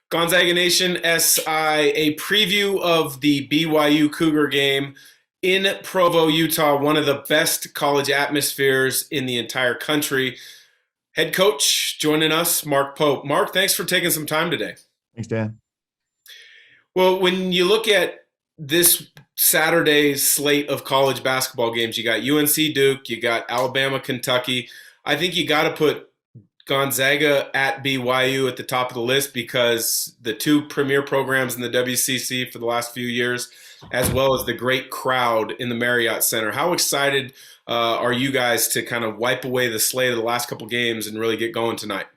Gonzaga Nation SI, a preview of the BYU Cougar game in Provo, Utah, one of the best college atmospheres in the entire country. Head coach joining us, Mark Pope. Mark, thanks for taking some time today. Thanks, Dan. Well, when you look at this Saturday's slate of college basketball games, you got UNC Duke, you got Alabama, Kentucky. I think you got to put Gonzaga at BYU at the top of the list because the two premier programs in the WCC for the last few years, as well as the great crowd in the Marriott Center. How excited are you guys to kind of wipe away the slate of the last couple games and really get going tonight?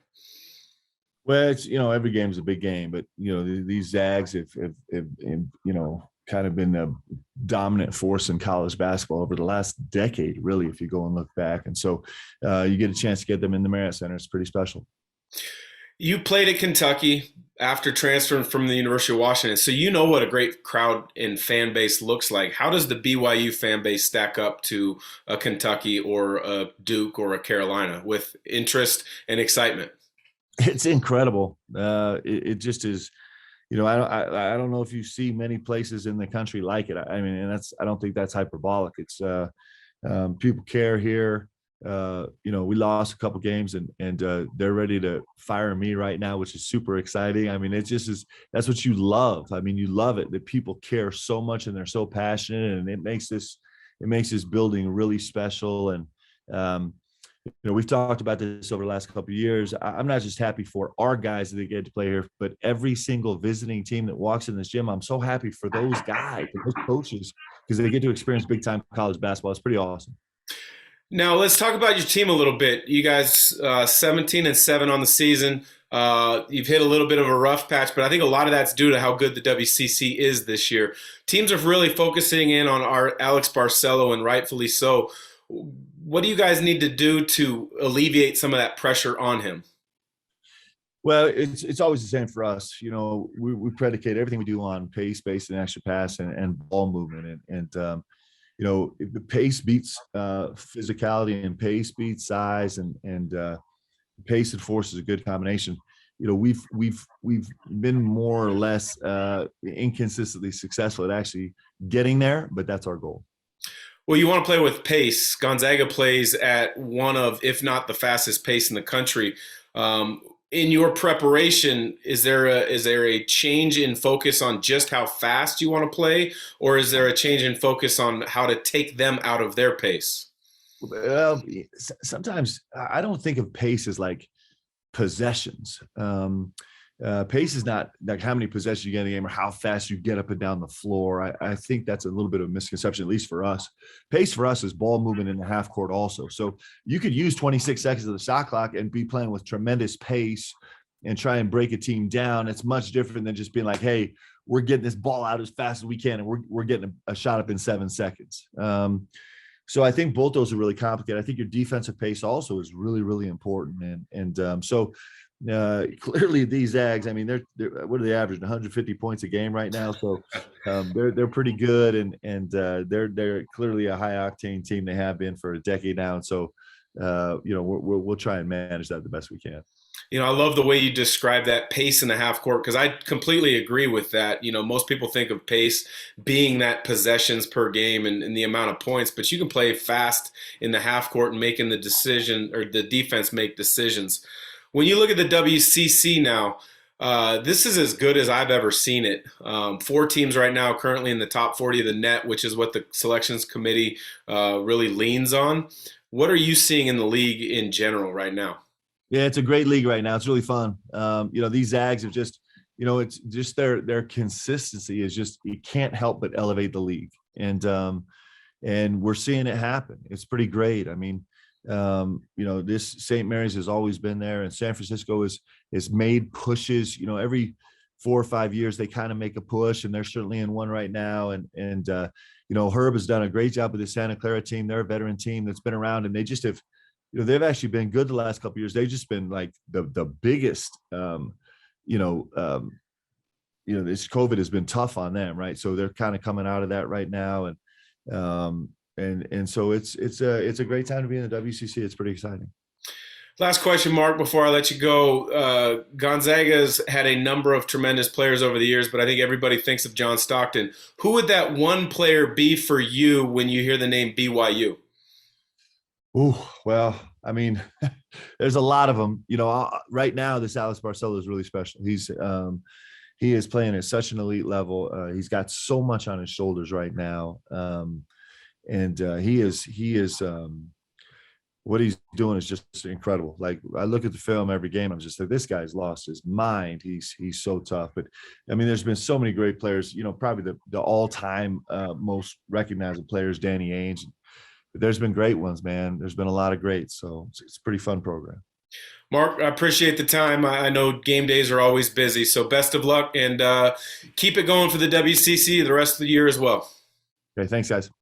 Well, it's every game is a big game, but these Zags have kind of been a dominant force in college basketball over the last decade, really, if you go and look back. And so you get a chance to get them in the Marriott Center. It's pretty special. You played at Kentucky after transferring from the University of Washington, so you know what a great crowd and fan base looks like. How does the BYU fan base stack up to a Kentucky or a Duke or a Carolina with interest and excitement? It's incredible. It just is. I don't know if you see many places in the country like it. I mean, and I don't think that's hyperbolic. It's people care here. We lost a couple games and they're ready to fire me right now, which is super exciting. I mean, it just is. That's what you love. I mean, you love it that people care so much and they're so passionate, and it makes this building really special. And we've talked about this over the last couple of years. I'm not just happy for our guys that get to play here, but every single visiting team that walks in this gym. I'm so happy for those guys and those coaches because they get to experience big time college basketball. It's pretty awesome. Now let's talk about your team a little bit. You guys 17-7 on the season. You've hit a little bit of a rough patch, but I think a lot of that's due to how good the WCC is this year. Teams are really focusing in on our Alex Barcelo, and rightfully so. What do you guys need to do to alleviate some of that pressure on him? Well, it's always the same for us. We predicate everything we do on pace, space, and extra pass and ball movement. If the pace beats physicality and pace beats size and pace and force is a good combination. We've been more or less inconsistently successful at actually getting there, but that's our goal. Well, you want to play with pace. Gonzaga plays at one of, if not the fastest pace in the country. In your preparation, is there a change in focus on just how fast you want to play, or is there a change in focus on how to take them out of their pace? Well, sometimes I don't think of pace as like possessions. Pace is not like how many possessions you get in the game or how fast you get up and down the floor. I think that's a little bit of a misconception, at least for us. Pace for us is ball movement in the half court also. So you could use 26 seconds of the shot clock and be playing with tremendous pace and try and break a team down. It's much different than just being like, hey, we're getting this ball out as fast as we can and we're getting a shot up in 7 seconds. So I think both those are really complicated. I think your defensive pace also is really, really important. So clearly these Zags, I mean, they're what are they averaging 150 points a game right now? So they're pretty good, and they're clearly a high octane team. They have been for a decade now, and so we'll try and manage that the best we can. I love the way you describe that pace in the half court because I completely agree with that. Most people think of pace being that possessions per game and the amount of points, but you can play fast in the half court and making the decision or the defense make decisions. When you look at the WCC now, this is as good as I've ever seen it. 4 teams right now currently in the top 40 of the net, which is what the selections committee really leans on. What are you seeing in the league in general right now? Yeah, it's a great league right now. It's really fun. These Zags have just, it's just their consistency is just, you can't help but elevate the league. And we're seeing it happen. It's pretty great. I mean, this St. Mary's has always been there, and San Francisco is made pushes, every 4 or 5 years, they kind of make a push, and they're certainly in one right now. And Herb has done a great job with the Santa Clara team. They're a veteran team that's been around, and they just have, they've actually been good the last couple of years. They've just been like the biggest, this COVID has been tough on them, right? So they're kind of coming out of that right now. And so it's a great time to be in the WCC. It's pretty exciting. Last question, Mark, before I let you go. Gonzaga's had a number of tremendous players over the years, but I think everybody thinks of John Stockton. Who would that one player be for you when you hear the name BYU? Oh, well, I mean, there's a lot of them. Right now, this Alex Barcelo is really special. He is playing at such an elite level. He's got so much on his shoulders right now, and he is what he's doing is just incredible. Like I look at the film every game, I'm just like, this guy's lost his mind. He's so tough. But I mean, there's been so many great players. Probably the all time most recognizable players, Danny Ainge. But there's been great ones, man. There's been a lot of greats. So it's a pretty fun program. Mark, I appreciate the time. I know game days are always busy, so best of luck and keep it going for the WCC the rest of the year as well. Okay, thanks, guys.